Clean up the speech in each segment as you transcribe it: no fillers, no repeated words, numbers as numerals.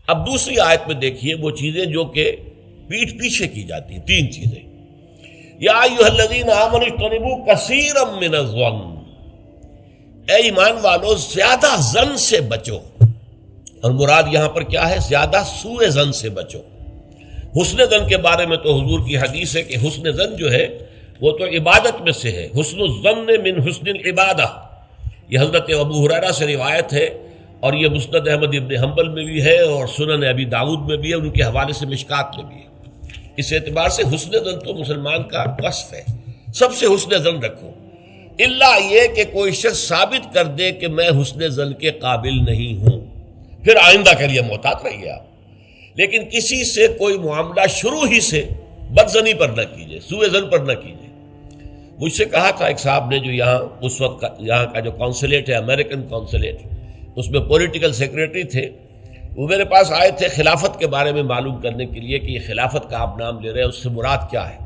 اب دوسری آیت میں دیکھیے وہ چیزیں جو کہ پیٹھ پیچھے کی جاتی ہیں، تین چیزیں. یا ایھا الذین آمنوا اجتنبوا کثیرا من الظن، اے ایمان والو زیادہ ظن سے بچو. اور مراد یہاں پر کیا ہے؟ زیادہ سوء ظن سے بچو. حسن ظن کے بارے میں تو حضور کی حدیث ہے کہ حسن ظن جو ہے وہ تو عبادت میں سے ہے. حسن الظن من حسن العبادہ، یہ حضرت ابو ہریرہ سے روایت ہے، اور یہ مسند احمد ابن حنبل میں بھی ہے اور سنن ابی داؤد میں بھی ہے، ان کے حوالے سے مشکات میں بھی ہے. اس اعتبار سے حسن ظن تو مسلمان کا وصف ہے، سب سے حسن ظن رکھو، الا یہ کہ کوئی شخص ثابت کر دے کہ میں حسن ظن کے قابل نہیں ہوں، پھر آئندہ کے لیے محتاط رہیے آپ. لیکن کسی سے کوئی معاملہ شروع ہی سے بدظنی پر نہ کیجیے، سوء ظن پر نہ کیجیے. مجھ سے کہا تھا ایک صاحب نے جو یہاں اس وقت یہاں کا جو کونسلیٹ ہے، امریکن کونسلیٹ، اس میں پولیٹیکل سیکریٹری تھے، وہ میرے پاس آئے تھے خلافت کے بارے میں معلوم کرنے کے لیے کہ یہ خلافت کا آپ نام لے رہے ہیں، اس سے مراد کیا ہے.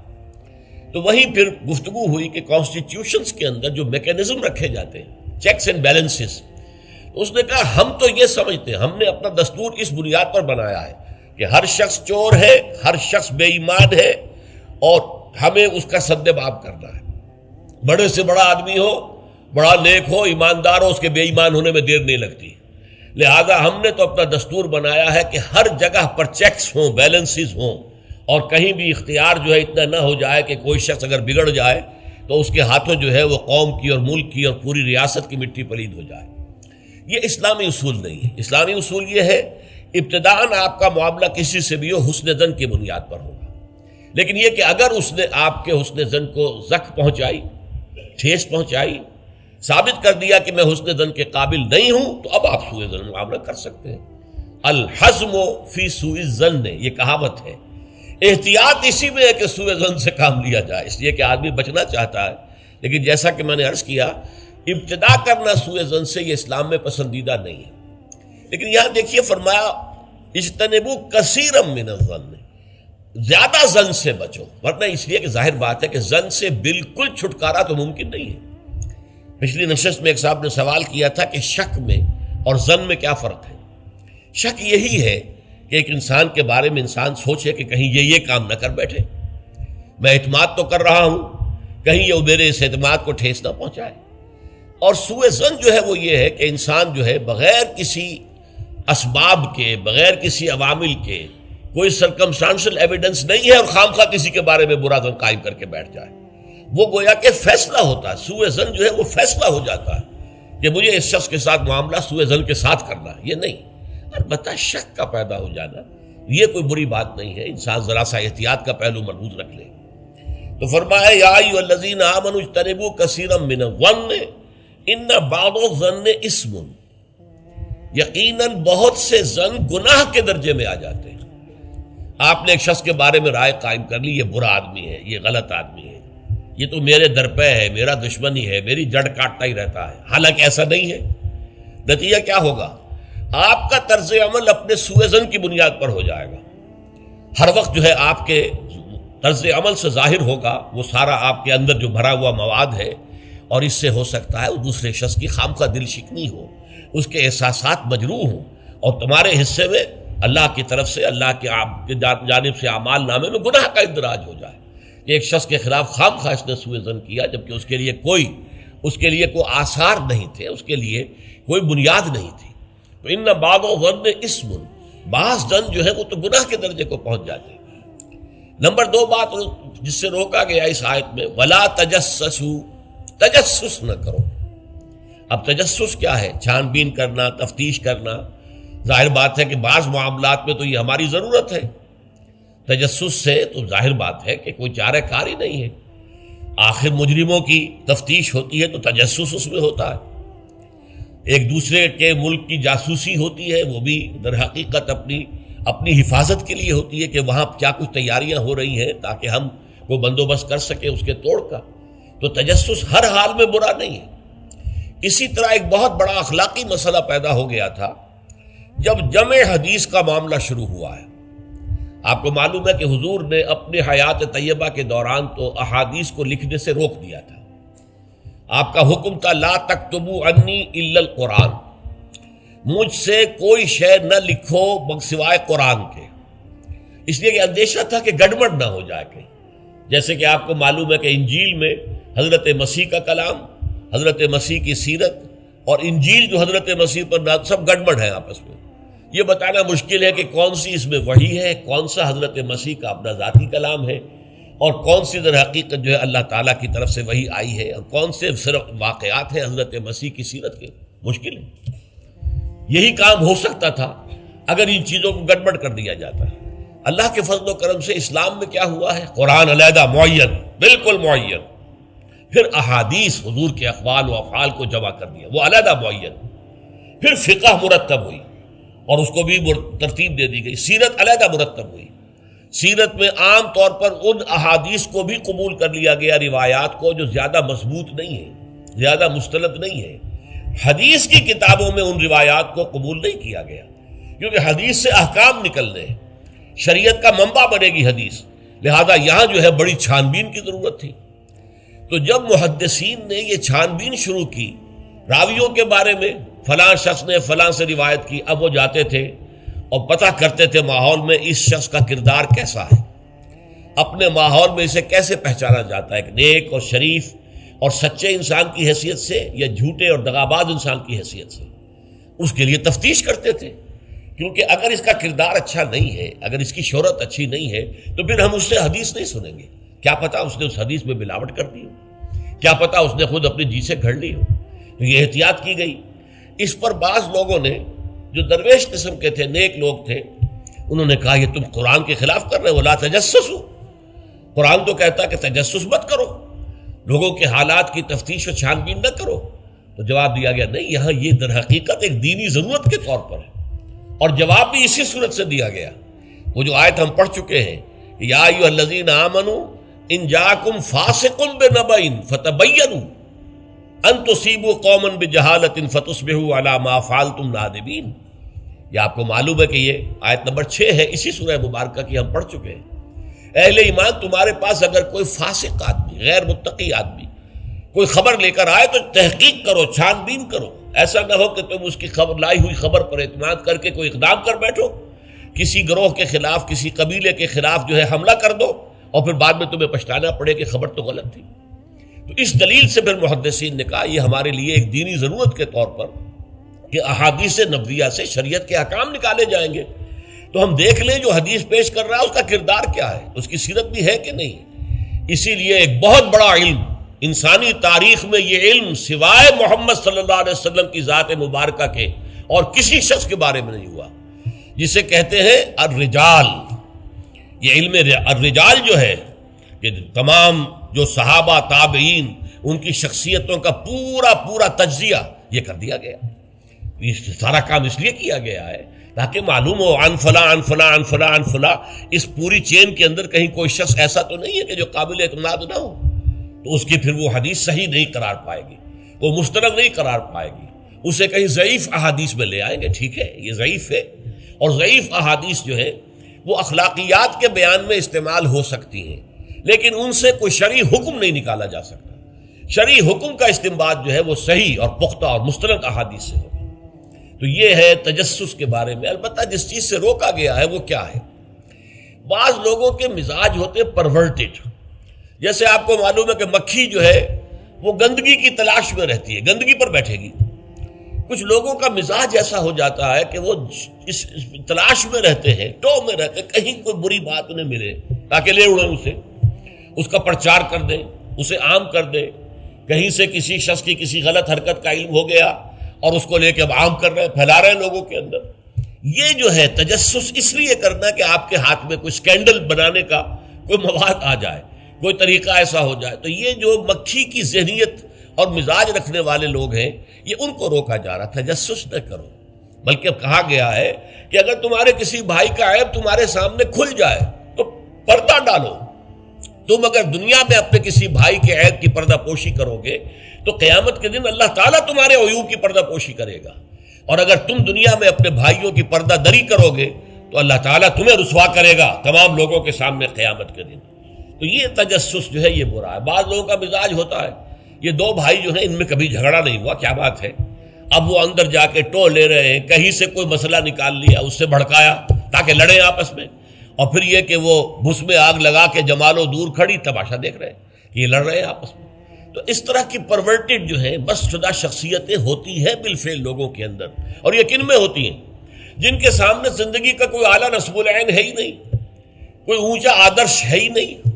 تو وہیں پھر گفتگو ہوئی کہ کانسٹیٹیوشنز کے اندر جو میکینزم رکھے جاتے ہیں، چیکس اینڈ بیلنسز، اس نے کہا ہم تو یہ سمجھتے ہیں، ہم نے اپنا دستور اس بنیاد پر بنایا ہے کہ ہر شخص چور ہے، ہر شخص بے ایمان ہے، اور ہمیں اس کا سد باب کرنا ہے. بڑے سے بڑا آدمی ہو، بڑا نیک ہو، ایماندار ہو، اس کے بے ایمان ہونے میں دیر نہیں لگتی. لہذا ہم نے تو اپنا دستور بنایا ہے کہ ہر جگہ پر چیکس ہوں، بیلنسز ہوں، اور کہیں بھی اختیار جو ہے اتنا نہ ہو جائے کہ کوئی شخص اگر بگڑ جائے تو اس کے ہاتھوں جو ہے وہ قوم کی اور ملک کی اور پوری ریاست کی مٹی پلید ہو جائے. یہ اسلامی اصول نہیں ہے. اسلامی اصول یہ ہے ابتداءً آپ کا معاملہ کسی سے بھی ہو حسن ظن کی بنیاد پر ہوگا، لیکن یہ کہ اگر اس نے آپ کے حسن ظن کو زخم پہنچائی، ٹھیس پہنچائی، ثابت کر دیا کہ میں حسن ظن کے قابل نہیں ہوں، تو اب آپ سوء ظن معاملہ کر سکتے ہیں. الحزم فی سوء الظن، یہ کہاوت ہے. احتیاط اسی میں ہے کہ سوء ظن سے کام لیا جائے، اس لیے کہ آدمی بچنا چاہتا ہے، لیکن جیسا کہ میں نے عرض کیا ابتدا کرنا سوء ظن سے یہ اسلام میں پسندیدہ نہیں ہے. لیکن یہاں دیکھیے فرمایا اجتنبوا کثیرا من الظن، زیادہ ظن سے بچو، ورنہ اس لیے کہ ظاہر بات ہے کہ ظن سے بالکل چھٹکارا تو ممکن نہیں ہے. پچھلی نشست میں ایک صاحب نے سوال کیا تھا کہ شک میں اور ظن میں کیا فرق ہے. شک یہی ہے کہ ایک انسان کے بارے میں انسان سوچے کہ کہیں یہ کام نہ کر بیٹھے، میں اعتماد تو کر رہا ہوں، کہیں یہ میرے اس اعتماد کو ٹھیس نہ پہنچائے. اور سوء ظن جو ہے وہ یہ ہے کہ انسان جو ہے بغیر کسی اسباب کے، بغیر کسی عوامل کے، کوئی سرکمسٹانشل ایویڈنس نہیں ہے اور خام خواہ کسی کے بارے میں برا ظن قائم کر کے بیٹھ جائے. وہ گویا کہ فیصلہ ہوتا ہے، سوء ظن جو ہے وہ فیصلہ ہو جاتا ہے کہ مجھے اس شخص کے ساتھ معاملہ سوء ظن کے ساتھ کرنا ہے. یہ نہیں، البتہ شک کا پیدا ہو جانا یہ کوئی بری بات نہیں ہے، انسان ذرا سا احتیاط کا پہلو مربوط رکھ لے. تو فرمایا یا ایھا الذین آمنوا اجتنبوا کثیرا من الظن ان بعض الظن اثم، یقیناً بہت سے ظن گناہ کے درجے میں آ جاتے ہیں. آپ نے ایک شخص کے بارے میں رائے قائم کر لی، یہ برا آدمی ہے، یہ غلط آدمی ہے، یہ تو میرے درپے ہے، میرا دشمن ہی ہے، میری جڑ کاٹتا ہی رہتا ہے، حالانکہ ایسا نہیں ہے. نتیجہ کیا ہوگا؟ آپ کا طرز عمل اپنے سوء ظن کی بنیاد پر ہو جائے گا. ہر وقت جو ہے آپ کے طرز عمل سے ظاہر ہوگا وہ سارا آپ کے اندر جو بھرا ہوا مواد ہے، اور اس سے ہو سکتا ہے وہ دوسرے شخص کی خامخواہ دل شکنی ہو، اس کے احساسات مجروح ہوں، اور تمہارے حصے میں اللہ کی طرف سے، اللہ کی جانب سے اعمال نامے میں گناہ کا اندراج ہو جائے. ایک شخص کے خلاف خامخواہ اس نے سوء ظن کیا جبکہ اس کے لیے کوئی آثار نہیں تھے، اس کے لیے کوئی بنیاد نہیں تھی. تو ان بعض الظن اثم، بعض ظن جو ہے وہ تو گناہ کے درجے کو پہنچ جاتے ہیں. نمبر 2 بات جس سے روکا گیا اس آیت میں، ولا تجسسوا، تجسس نہ کرو. اب تجسس کیا ہے؟ چھان بین کرنا، تفتیش کرنا. ظاہر بات ہے کہ بعض معاملات میں تو یہ ہماری ضرورت ہے. تجسس سے تو ظاہر بات ہے کہ کوئی چارہ کار ہی نہیں ہے. آخر مجرموں کی تفتیش ہوتی ہے تو تجسس اس میں ہوتا ہے. ایک دوسرے کے ملک کی جاسوسی ہوتی ہے، وہ بھی در حقیقت اپنی حفاظت کے لیے ہوتی ہے کہ وہاں کیا کچھ تیاریاں ہو رہی ہیں تاکہ ہم وہ بندوبست کر سکیں اس کے توڑ کا. تو تجسس ہر حال میں برا نہیں ہے. اسی طرح ایک بہت بڑا اخلاقی مسئلہ پیدا ہو گیا تھا جب جمع حدیث کا معاملہ شروع ہوا ہے. آپ کو معلوم ہے کہ حضور نے اپنے حیات طیبہ کے دوران تو احادیث کو لکھنے سے روک دیا تھا. آپ کا حکم تھا لا تکتبوا عنی الا القرآن، مجھ سے کوئی شے نہ لکھو سوائے قرآن کے، اس لیے کہ اندیشہ تھا کہ گڑبڑ نہ ہو جائے کہیں. جیسے کہ آپ کو معلوم ہے کہ انجیل میں حضرت مسیح کا کلام، حضرت مسیح کی سیرت اور انجیل جو حضرت مسیح پر نازل، سب گڑبڑ ہے آپس میں. یہ بتانا مشکل ہے کہ کون سی اس میں وحی ہے، کون سا حضرت مسیح کا اپنا ذاتی کلام ہے، اور کون سی در حقیقت جو ہے اللہ تعالیٰ کی طرف سے وحی آئی ہے، اور کون سے صرف واقعات ہیں حضرت مسیح کی سیرت کے. مشکل ہے. یہی کام ہو سکتا تھا اگر ان چیزوں کو گڑبڑ کر دیا جاتا. اللہ کے فضل و کرم سے اسلام میں کیا ہوا ہے؟ قرآن علیحدہ معین، بالکل معین، پھر احادیث حضور کے اقوال و افعال کو جمع کر دیا، وہ علیحدہ معین، پھر فقہ مرتب ہوئی اور اس کو بھی ترتیب دے دی گئی، سیرت علیحدہ مرتب ہوئی. سیرت میں عام طور پر ان احادیث کو بھی قبول کر لیا گیا، روایات کو، جو زیادہ مضبوط نہیں ہے، زیادہ مستند نہیں ہے. حدیث کی کتابوں میں ان روایات کو قبول نہیں کیا گیا، کیونکہ حدیث سے احکام نکلنے ہیں، شریعت کا منبع بنے گی حدیث، لہذا یہاں جو ہے بڑی چھان بین کی ضرورت تھی. تو جب محدثین نے یہ چھان بین شروع کی راویوں کے بارے میں، فلاں شخص نے فلاں سے روایت کی، اب وہ جاتے تھے اور پتہ کرتے تھے ماحول میں اس شخص کا کردار کیسا ہے، اپنے ماحول میں اسے کیسے پہچانا جاتا ہے، ایک نیک اور شریف اور سچے انسان کی حیثیت سے یا جھوٹے اور دغاباز انسان کی حیثیت سے. اس کے لیے تفتیش کرتے تھے، کیونکہ اگر اس کا کردار اچھا نہیں ہے، اگر اس کی شہرت اچھی نہیں ہے، تو پھر ہم اس سے حدیث نہیں سنیں گے. کیا پتہ اس نے اس حدیث میں ملاوٹ کر دی ہو، کیا پتہ اس نے خود اپنی جی سے گھڑ لی ہو. تو یہ احتیاط کی گئی. اس پر بعض لوگوں نے جو درویش قسم کے تھے، نیک لوگ تھے، انہوں نے کہا یہ تم قرآن کے خلاف کر رہے ہو، لا تجسسوا. قرآن تو کہتا ہے کہ تجسس مت کرو، لوگوں کے حالات کی تفتیش و چھان بین نہ کرو. تو جواب دیا گیا نہیں، یہاں یہ در حقیقت ایک دینی ضرورت کے طور پر ہے، اور جواب بھی اسی صورت سے دیا گیا. وہ جو آیت ہم پڑھ چکے ہیں، یا ایھا الذین آمنوا ان جاءکم فاسق بنبأ فتبینوا ان تصیبوا قوما بجہالۃ فتصبحوا علی ما فعلتم نادمین. یہ آپ کو معلوم ہے کہ یہ آیت نمبر 6 ہے اسی سورہ مبارکہ کی، ہم پڑھ چکے ہیں. اہل ایمان، تمہارے پاس اگر کوئی فاسق آدمی، غیر متقی آدمی کوئی خبر لے کر آئے تو تحقیق کرو، چھان بین کرو. ایسا نہ ہو کہ تم اس کی خبر لائی ہوئی خبر پر اعتماد کر کے کوئی اقدام کر بیٹھو، کسی گروہ کے خلاف، کسی قبیلے کے خلاف جو ہے حملہ کر دو، اور پھر بعد میں تمہیں پچھتانا پڑے کہ خبر تو غلط تھی. تو اس دلیل سے پھر محدثین نے کہا یہ ہمارے لیے ایک دینی ضرورت کے طور پر کہ احادیث نبویہ سے شریعت کے احکام نکالے جائیں گے. تو ہم دیکھ لیں جو حدیث پیش کر رہا ہے اس کا کردار کیا ہے، اس کی سیرت بھی ہے کہ نہیں. اسی لیے ایک بہت بڑا علم انسانی تاریخ میں، یہ علم سوائے محمد صلی اللہ علیہ وسلم کی ذات مبارکہ کے اور کسی شخص کے بارے میں نہیں ہوا، جسے کہتے ہیں الرجال. یہ علم الرجال جو ہے کہ تمام جو صحابہ تابعین، ان کی شخصیتوں کا پورا تجزیہ یہ کر دیا گیا. یہ سارا کام اس لیے کیا گیا ہے تاکہ معلوم ہو عن فلاں عن فلاں عن فلاں عن فلاں، اس پوری چین کے اندر کہیں کوئی شخص ایسا تو نہیں ہے کہ جو قابل اعتماد نہ ہو، تو اس کی پھر وہ حدیث صحیح نہیں قرار پائے گی، وہ مستند نہیں قرار پائے گی. اسے کہیں ضعیف احادیث میں لے آئیں گے، ٹھیک ہے یہ ضعیف ہے، اور ضعیف احادیث جو ہے وہ اخلاقیات کے بیان میں استعمال ہو سکتی ہیں، لیکن ان سے کوئی شرعی حکم نہیں نکالا جا سکتا. شرعی حکم کا استنباط جو ہے وہ صحیح اور پختہ اور مستند احادیث سے ہوگا. تو یہ ہے تجسس کے بارے میں. البتہ جس چیز سے روکا گیا ہے وہ کیا ہے؟ بعض لوگوں کے مزاج ہوتے پرورٹڈ. جیسے آپ کو معلوم ہے کہ مکھی جو ہے وہ گندگی کی تلاش میں رہتی ہے، گندگی پر بیٹھے گی. کچھ لوگوں کا مزاج ایسا ہو جاتا ہے کہ وہ اس تلاش میں رہتے ہیں، ٹو میں رہتے ہیں، کہیں کوئی بری بات انہیں ملے تاکہ لے اڑیں اسے، اس کا پرچار کر دیں، اسے عام کر دیں. کہیں سے کسی شخص کی کسی غلط حرکت کا علم ہو گیا اور اس کو لے کے اب عام کر رہے ہیں، پھیلا رہے ہیں لوگوں کے اندر. یہ جو ہے تجسس اس لیے کرنا کہ آپ کے ہاتھ میں کوئی سکینڈل بنانے کا کوئی مواد آ جائے، کوئی طریقہ ایسا ہو جائے. تو یہ جو مکھی کی ذہنیت اور مزاج رکھنے والے لوگ ہیں، یہ ان کو روکا جا رہا. تجسس نہ کرو، بلکہ کہا گیا ہے کہ اگر تمہارے کسی بھائی کا عیب تمہارے سامنے کھل جائے تو پردہ ڈالو. تم اگر دنیا میں اپنے کسی بھائی کے عیب کی پردہ پوشی کرو گے تو قیامت کے دن اللہ تعالیٰ تمہارے عیوب کی پردہ پوشی کرے گا. اور اگر تم دنیا میں اپنے بھائیوں کی پردہ دری کرو گے تو اللہ تعالیٰ تمہیں رسوا کرے گا تمام لوگوں کے سامنے قیامت کے دن. تو یہ تجسس جو ہے یہ برا ہے. بعض لوگوں کا مزاج ہوتا ہے، یہ دو بھائی جو ہیں ان میں کبھی جھگڑا نہیں ہوا، کیا بات ہے، اب وہ اندر جا کے ٹو لے رہے ہیں، کہیں سے کوئی مسئلہ نکال لیا، اس سے بھڑکایا تاکہ لڑیں آپس میں، اور پھر یہ کہ وہ بھس میں آگ لگا کے جمالو دور کھڑی تماشا دیکھ رہے ہیں کہ یہ لڑ رہے ہیں آپس میں۔ تو اس طرح کی پرورٹڈ جو ہے بس شدہ شخصیتیں ہوتی ہیں بالفعل لوگوں کے اندر، اور یہ کن میں ہوتی ہیں؟ جن کے سامنے زندگی کا کوئی اعلیٰ نصب العین ہے ہی نہیں، کوئی اونچا آدرش ہے ہی نہیں،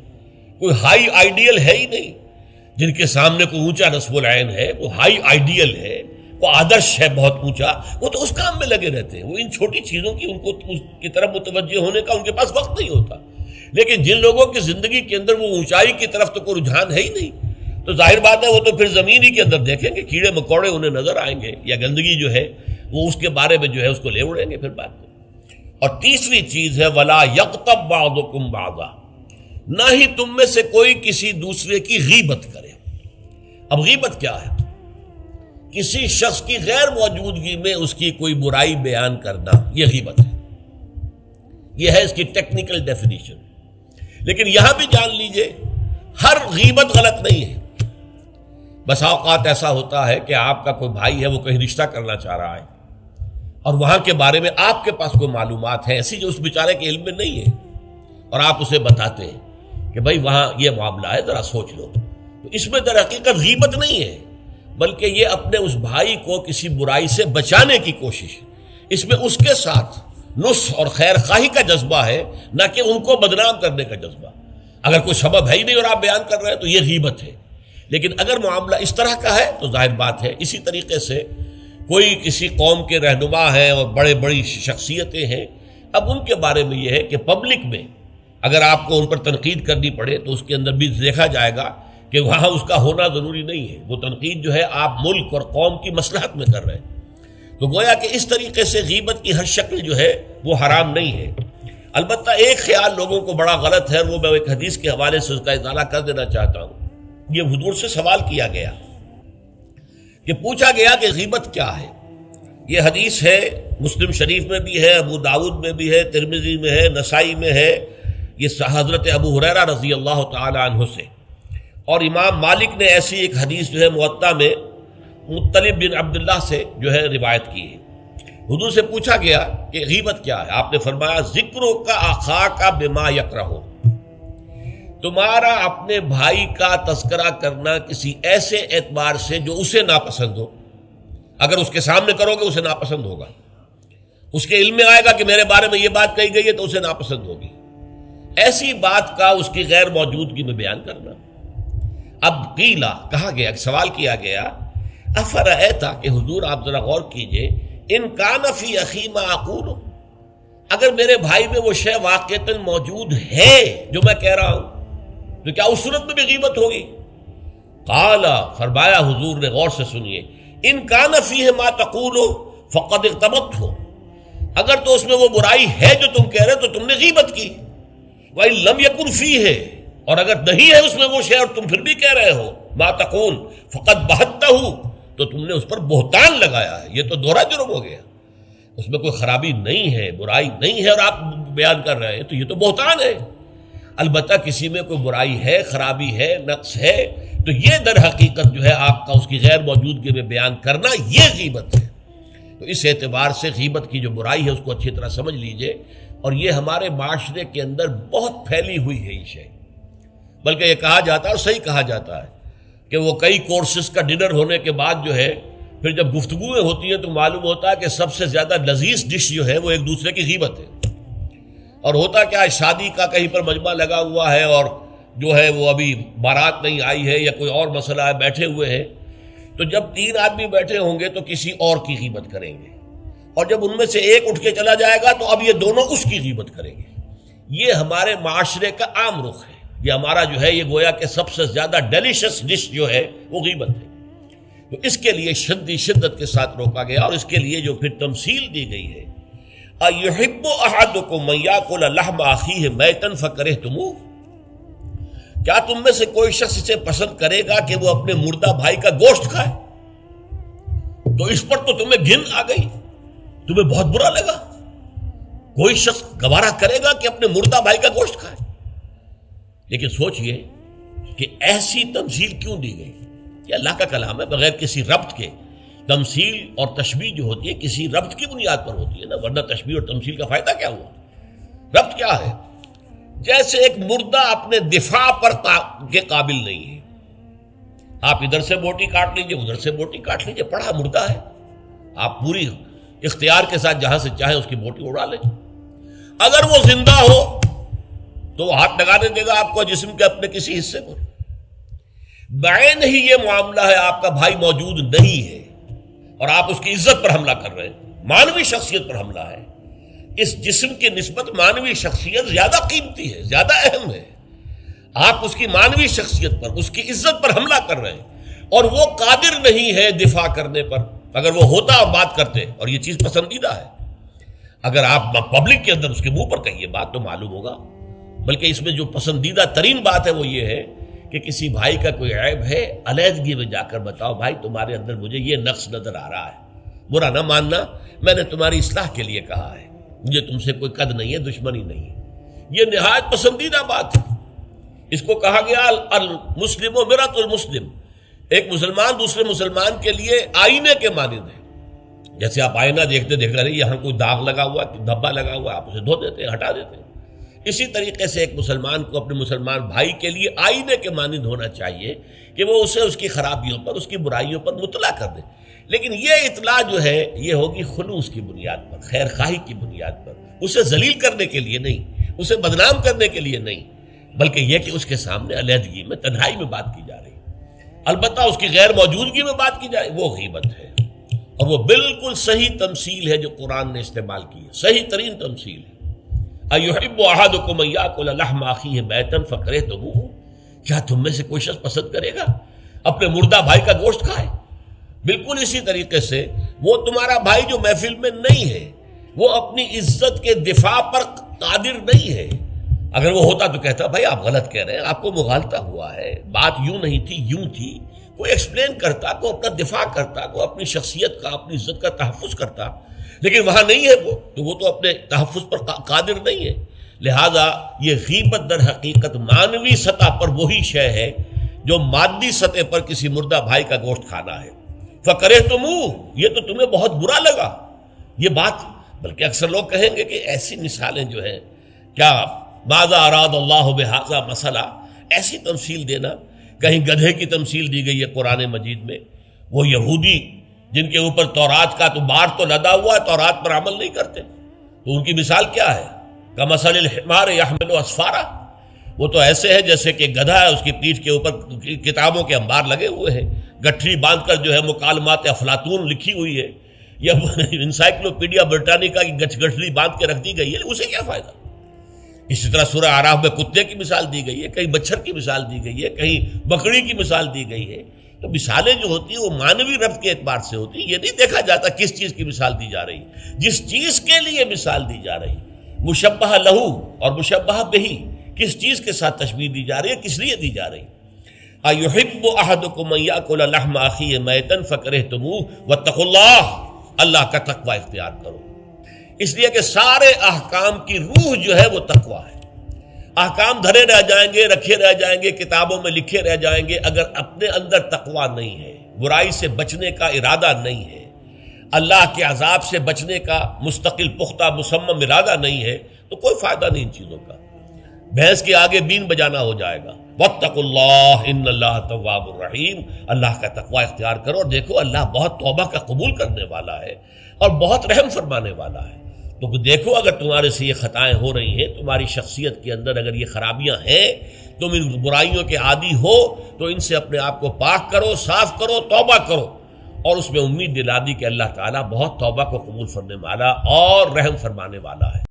کوئی ہائی آئیڈیل ہے ہی نہیں۔ جن کے سامنے کوئی اونچا نصب العین ہے، وہ ہائی آئیڈیل ہے، وہ آدرش ہے بہت اونچا، وہ تو اس کام میں لگے رہتے ہیں، وہ ان چھوٹی چیزوں کی ان کو اس کی طرف متوجہ ہونے کا ان کے پاس وقت نہیں ہوتا۔ لیکن جن لوگوں کی زندگی کے اندر وہ اونچائی کی طرف تو کوئی رجحان ہے ہی نہیں، تو ظاہر بات ہے وہ تو پھر زمین ہی کے اندر دیکھیں گے، کیڑے مکوڑے انہیں نظر آئیں گے، یا گندگی جو ہے وہ اس کے بارے میں جو ہے اس کو لے اڑیں گے پھر بعد میں۔ اور تیسری چیز ہے وَلَا يَغْتَبْ بَعْضُكُمْ بَعْضًا، نہ ہی تم میں سے کوئی کسی دوسرے کی غیبت کرے۔ اب غیبت کیا ہے؟ کسی شخص کی غیر موجودگی میں اس کی کوئی برائی بیان کرنا، یہ غیبت ہے، یہ ہے اس کی ٹیکنیکل ڈیفینیشن۔ لیکن یہاں بھی جان لیجئے ہر غیبت غلط نہیں ہے۔ بس اوقات ایسا ہوتا ہے کہ آپ کا کوئی بھائی ہے، وہ کہیں رشتہ کرنا چاہ رہا ہے، اور وہاں کے بارے میں آپ کے پاس کوئی معلومات ہیں ایسی جو اس بیچارے کے علم میں نہیں ہے، اور آپ اسے بتاتے ہیں کہ بھائی وہاں یہ معاملہ ہے، ذرا سوچ لو۔ تو اس میں در حقیقت غیبت نہیں ہے، بلکہ یہ اپنے اس بھائی کو کسی برائی سے بچانے کی کوشش ہے۔ اس میں اس کے ساتھ نصح اور خیر خواہی کا جذبہ ہے، نہ کہ ان کو بدنام کرنے کا جذبہ۔ اگر کوئی سبب ہے ہی نہیں اور آپ بیان کر رہے ہیں تو یہ غیبت ہے۔ لیکن اگر معاملہ اس طرح کا ہے تو ظاہر بات ہے اسی طریقے سے کوئی کسی قوم کے رہنما ہیں اور بڑی شخصیتیں ہیں، اب ان کے بارے میں یہ ہے کہ پبلک میں اگر آپ کو ان پر تنقید کرنی پڑے تو اس کے اندر بھی دیکھا جائے گا کہ وہاں اس کا ہونا ضروری نہیں ہے، وہ تنقید جو ہے آپ ملک اور قوم کی مصلحت میں کر رہے ہیں۔ تو گویا کہ اس طریقے سے غیبت کی ہر شکل جو ہے وہ حرام نہیں ہے۔ البتہ ایک خیال لوگوں کو بڑا غلط ہے، وہ میں ایک حدیث کے حوالے سے اس کا اطالہ کر دینا چاہتا ہوں۔ یہ حضور سے سوال کیا گیا کہ پوچھا گیا کہ غیبت کیا ہے۔ یہ حدیث ہے، مسلم شریف میں بھی ہے، ابو داؤد میں بھی ہے، ترمذی میں ہے، نسائی میں ہے، یہ حضرت ابو ہریرہ رضی اللہ تعالی عنہ سے۔ اور امام مالک نے ایسی ایک حدیث جو ہے موطا میں مطلب بن عبداللہ سے جو ہے روایت کی ہے۔ حضور سے پوچھا گیا کہ غیبت کیا ہے، آپ نے فرمایا ذکرو کا اخاک بما یکرہ، تمہارا اپنے بھائی کا تذکرہ کرنا کسی ایسے اعتبار سے جو اسے ناپسند ہو۔ اگر اس کے سامنے کرو گے اسے ناپسند ہوگا، اس کے علم میں آئے گا کہ میرے بارے میں یہ بات کہی گئی ہے تو اسے ناپسند ہوگی۔ ایسی بات کا اس کی غیر موجودگی میں بیان کرنا۔ اب قیلا کہا گیا، سوال کیا گیا افرأیتا کہ حضور آپ ذرا غور کیجئے، ان کان فی اخی ما اقول، اگر میرے بھائی میں وہ شے واقعتاً موجود ہے جو میں کہہ رہا ہوں تو کیا اس صورت میں بھی غیبت ہوگی؟ قال، فرمایا حضور نے، غور سے سنیے، ان کان فیہ ما تقول فقد اغتبت ہو، اگر تو اس میں وہ برائی ہے جو تم کہہ رہے تو تم نے غیبت کی، وَإِن لَمْ يَكُنْ فِيهِ، اور اگر نہیں ہے اس میں وہ شے اور تم پھر بھی کہہ رہے ہو ما تقول فقد بہتہ، تو تم نے اس پر بہتان لگایا ہے، یہ تو دوہرا جرم ہو گیا۔ اس میں کوئی خرابی نہیں ہے، برائی نہیں ہے اور آپ بیان کر رہے ہیں تو یہ تو بہتان ہے۔ البتہ کسی میں کوئی برائی ہے، خرابی ہے، نقص ہے تو یہ در حقیقت جو ہے آپ کا اس کی غیر موجودگی میں بیان کرنا یہ غیبت ہے۔ تو اس اعتبار سے غیبت کی جو برائی ہے اس کو اچھی طرح سمجھ لیجئے، اور یہ ہمارے معاشرے کے اندر بہت پھیلی ہوئی ہے یہ شے۔ بلکہ یہ کہا جاتا ہے اور صحیح کہا جاتا ہے کہ وہ کئی کورسز کا ڈنر ہونے کے بعد جو ہے پھر جب گفتگویں ہوتی ہیں تو معلوم ہوتا ہے کہ سب سے زیادہ لذیذ ڈش جو ہے وہ ایک دوسرے کی غیبت ہے۔ اور ہوتا کیا ہے، شادی کا کہیں پر مجمع لگا ہوا ہے اور جو ہے وہ ابھی بارات نہیں آئی ہے یا کوئی اور مسئلہ ہے، بیٹھے ہوئے ہیں، تو جب 3 آدمی بیٹھے ہوں گے تو کسی اور کی غیبت کریں گے، اور جب ان میں سے ایک اٹھ کے چلا جائے گا تو اب یہ دونوں اس کی غیبت کریں گے۔ یہ ہمارے معاشرے کا عام رخ ہے، یہ ہمارا جو ہے یہ گویا کہ سب سے زیادہ ڈیلیشس ڈش جو ہے وہ غیبت ہے۔ تو اس کے لیے شدت کے ساتھ روکا گیا، اور اس کے لیے جو پھر تمثیل دی گئی ہے، اَيُحِبُّ أَحَدُكُم أَن يَأْكُلَ لَحْمَ أَخِيهِ مَيْتًا فَكَرِهْتُمُوهُ، کیا تم میں سے کوئی شخص اسے پسند کرے گا کہ وہ اپنے مردہ بھائی کا گوشت کھائے؟ تو اس پر تو تمہیں گھن آ گئی، تمہیں بہت برا لگا۔ کوئی شخص گوارا کرے گا کہ اپنے مردہ بھائی کا گوشت کھائے؟ لیکن سوچئے کہ ایسی تمثیل کیوں دی گئی؟ یہ اللہ کا کلام ہے بغیر کسی ربط کے تمثیل اور تشبیہ جو ہوتی ہے کسی ربط کی بنیاد پر ہوتی ہے نا، ورنہ تشبیہ اور تمثیل کا فائدہ کیا ہوا؟ ربط کیا ہے؟ جیسے ایک مردہ اپنے دفاع پر کے قابل نہیں ہے، آپ ادھر سے بوٹی کاٹ لیجئے، ادھر سے بوٹی کاٹ لیجئے، پڑا مردہ ہے، آپ پوری اختیار کے ساتھ جہاں سے چاہیں اس کی بوٹی اڑا لیں۔ اگر وہ زندہ ہو تو وہ ہاتھ لگانے دے گا آپ کو جسم کے اپنے کسی حصے پر۔ بعین ہی یہ معاملہ ہے، آپ کا بھائی موجود نہیں ہے اور آپ اس کی عزت پر حملہ کر رہے ہیں، مانوی شخصیت پر حملہ ہے۔ اس جسم کی نسبت مانوی شخصیت زیادہ قیمتی ہے، زیادہ اہم ہے۔ آپ اس کی مانوی شخصیت پر، اس کی عزت پر حملہ کر رہے ہیں اور وہ قادر نہیں ہے دفاع کرنے پر۔ اگر وہ ہوتا اور بات کرتے، اور یہ چیز پسندیدہ ہے، اگر آپ پبلک کے اندر اس کے منہ پر کہیے بات تو معلوم ہوگا، بلکہ اس میں جو پسندیدہ ترین بات ہے وہ یہ ہے کہ کسی بھائی کا کوئی عیب ہے، علیحدگی میں جا کر بتاؤ، بھائی تمہارے اندر مجھے یہ نقص نظر آ رہا ہے، برا نہ ماننا، میں نے تمہاری اصلاح کے لیے کہا ہے، مجھے تم سے کوئی قد نہیں ہے، دشمنی نہیں ہے۔ یہ نہایت پسندیدہ بات ہے۔ اس کو کہا گیا المسلم مرآۃ المسلم، ایک مسلمان دوسرے مسلمان کے لیے آئینے کے مانند ہے۔ جیسے آپ آئینہ دیکھتے دیکھتے رہے یہاں کوئی داغ لگا ہوا، دھبا لگا ہوا، آپ اسے دھو دیتے ہیں، ہٹا دیتے ہیں۔ اسی طریقے سے ایک مسلمان کو اپنے مسلمان بھائی کے لیے آئینے کے مانند ہونا چاہیے کہ وہ اسے اس کی خرابیوں پر، اس کی برائیوں پر مطلع کر دے، لیکن یہ اطلاع جو ہے یہ ہوگی خلوص کی بنیاد پر، خیر خواہی کی بنیاد پر، اسے ذلیل کرنے کے لیے نہیں، اسے بدنام کرنے کے لیے نہیں، بلکہ یہ کہ اس کے سامنے علیحدگی میں، تنہائی میں بات کی جا رہی ہے۔ البتہ اس کی غیر موجودگی میں بات کی جائے وہ غیبت ہے، اور وہ بالکل صحیح تمثیل ہے جو قرآن نے استعمال کی ہے، صحیح ترین تمثیل ہے۔ اَيُحِبُّ أَحَدُكُمْ أَن يَأْكُلَ لَحْمَ أَخِيهِ مَيْتًا فَكَرِهْتُمُوهُ، کیا تم میں سے کوئی شخص پسند کرے گا اپنے مردہ بھائی کا گوشت کھائے؟ بالکل اسی طریقے سے وہ تمہارا بھائی جو محفل میں نہیں ہے، وہ اپنی عزت کے دفاع پر قادر نہیں ہے۔ اگر وہ ہوتا تو کہتا بھائی آپ غلط کہہ رہے ہیں، آپ کو مغالطہ ہوا ہے، بات یوں نہیں تھی، یوں تھی، کوئی ایکسپلین کرتا، کوئی اپنا دفاع کرتا، کوئی اپنی شخصیت کا، اپنی عزت کا تحفظ کرتا، لیکن وہاں نہیں ہے وہ تو اپنے تحفظ پر قادر نہیں ہے۔ لہذا یہ غیبت در حقیقت مانوی سطح پر وہی شے ہے جو مادی سطح پر کسی مردہ بھائی کا گوشت کھانا ہے۔ فَكَرِهْتُمُوهُ، یہ تو تمہیں بہت برا لگا یہ بات۔ بلکہ اکثر لوگ کہیں گے کہ ایسی مثالیں جو ہیں، کیا ماذا اراد اللہ بہذا مسئلہ، ایسی تمثیل دینا، کہیں گدھے کی تمثیل دی گئی ہے قرآن مجید میں، وہ یہودی جن کے اوپر تورات کا تو بار تو لدا ہوا ہے، تورات پر عمل نہیں کرتے، تو ان کی مثال کیا ہے؟ کمثل الحمار یحمل اسفارا، وہ تو ایسے ہے جیسے کہ گدھا ہے، اس کی پیٹھ کے اوپر کتابوں کے انبار لگے ہوئے ہیں، گٹھری باندھ کر جو ہے مکالمات افلاطون لکھی ہوئی ہے، یا انسائکلوپیڈیا برٹانیکا کی گٹھری باندھ کے رکھ دی گئی ہے، اسے کیا فائدہ؟ اسی طرح سورہ اعراف میں کتے کی مثال دی گئی ہے، کہیں مچھر کی مثال دی گئی ہے، کہیں بکری کی مثال دی گئی ہے۔ تو مثالیں جو ہوتی ہیں وہ مانوی ربط کے اعتبار سے ہوتی ہیں، یہ نہیں دیکھا جاتا کس چیز کی مثال دی جا رہی، جس چیز کے لیے مثال دی جا رہی، مشبہ لہو اور مشبہ بہی، کس چیز کے ساتھ تشبیہ دی جا رہی ہے، کس لیے دی جا رہی۔ اَيُحِبُّ أَحَدُكُمْ أَن يَأْكُلَ لَحْمَ أَخِيهِ مَيْتًا فَكَرِهْتُمُوهُ وَاتَّقُوا اللَّهَ، اللہ کا تقوی اختیار کرو، اس لیے کہ سارے احکام کی روح جو ہے وہ تقوی ہے۔ احکام دھرے رہ جائیں گے، رکھے رہ جائیں گے، کتابوں میں لکھے رہ جائیں گے، اگر اپنے اندر تقوی نہیں ہے، برائی سے بچنے کا ارادہ نہیں ہے، اللہ کے عذاب سے بچنے کا مستقل پختہ مصمم ارادہ نہیں ہے، تو کوئی فائدہ نہیں ان چیزوں کا، بھینس کے آگے بین بجانا ہو جائے گا۔ واتقوا اللہ ان اللہ تواب الرحیم، اللہ کا تقوی اختیار کرو، اور دیکھو اللہ بہت توبہ کا قبول کرنے والا ہے اور بہت رحم فرمانے والا ہے۔ تو دیکھو اگر تمہارے سے یہ خطائیں ہو رہی ہیں، تمہاری شخصیت کے اندر اگر یہ خرابیاں ہیں، تم ان برائیوں کے عادی ہو، تو ان سے اپنے آپ کو پاک کرو، صاف کرو، توبہ کرو، اور اس میں امید دلا دی کہ اللہ تعالیٰ بہت توبہ کو قبول فرمانے والا اور رحم فرمانے والا ہے۔